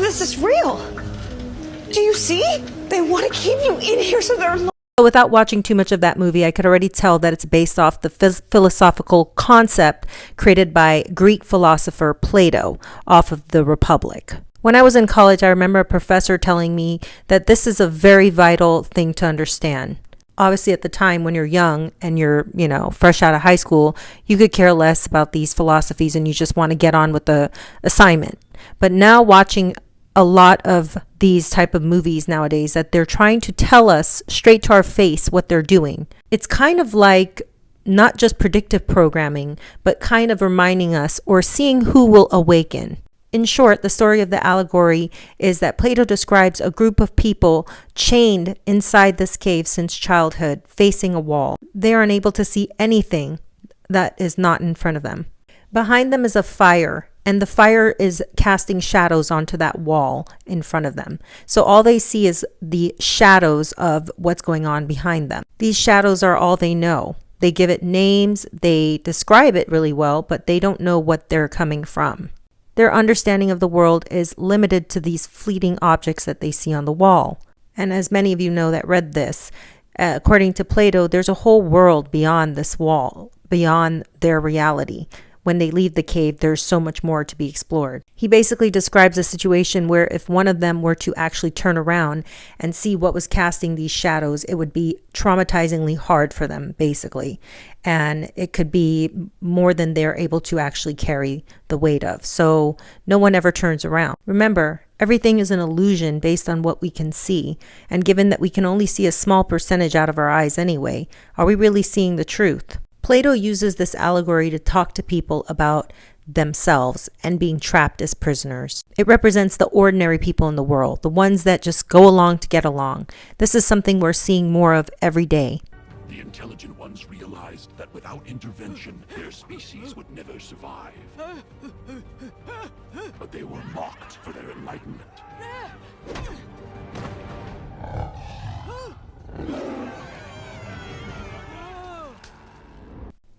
this is real. Do you see? They want to keep you in here so they're... Without watching too much of that movie, I could already tell that it's based off the philosophical concept created by Greek philosopher Plato off of the Republic. When I was in college, I remember a professor telling me that this is a very vital thing to understand. Obviously, at the time when you're young and you're, fresh out of high school, you could care less about these philosophies and you just want to get on with the assignment. But now watching a lot of these type of movies nowadays, that they're trying to tell us straight to our face what they're doing. It's kind of like not just predictive programming, but kind of reminding us or seeing who will awaken. In short, the story of the allegory is that Plato describes a group of people chained inside this cave since childhood, facing a wall. They are unable to see anything that is not in front of them. Behind them is a fire, and the fire is casting shadows onto that wall in front of them. So all they see is the shadows of what's going on behind them. These shadows are all they know. They give it names, they describe it really well, but they don't know what they're coming from. Their understanding of the world is limited to these fleeting objects that they see on the wall. And as many of you know that read this, according to Plato, there's a whole world beyond this wall, beyond their reality. When they leave the cave, there's so much more to be explored. He basically describes a situation where if one of them were to actually turn around and see what was casting these shadows, it would be traumatizingly hard for them, basically. And it could be more than they're able to actually carry the weight of. So no one ever turns around. Remember, everything is an illusion based on what we can see. And given that we can only see a small percentage out of our eyes anyway, are we really seeing the truth? Plato uses this allegory to talk to people about themselves and being trapped as prisoners. It represents the ordinary people in the world, the ones that just go along to get along. This is something we're seeing more of every day. The intelligent ones realized that without intervention, their species would never survive. But they were mocked for their enlightenment.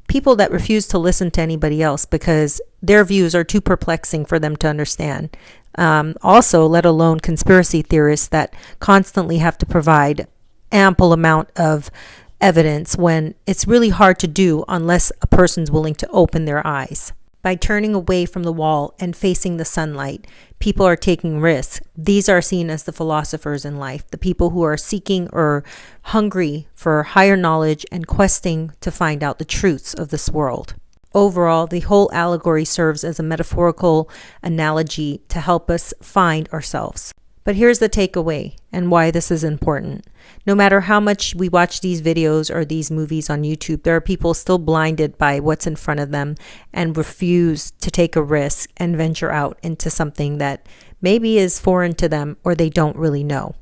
People that refuse to listen to anybody else because their views are too perplexing for them to understand. Also, let alone conspiracy theorists that constantly have to provide ample amount of evidence when it's really hard to do unless a person's willing to open their eyes. By turning away from the wall and facing the sunlight, people are taking risks. These are seen as the philosophers in life, the people who are seeking or hungry for higher knowledge and questing to find out the truths of this world. Overall, the whole allegory serves as a metaphorical analogy to help us find ourselves. But here's the takeaway and why this is important. No matter how much we watch these videos or these movies on YouTube, there are people still blinded by what's in front of them and refuse to take a risk and venture out into something that maybe is foreign to them or they don't really know.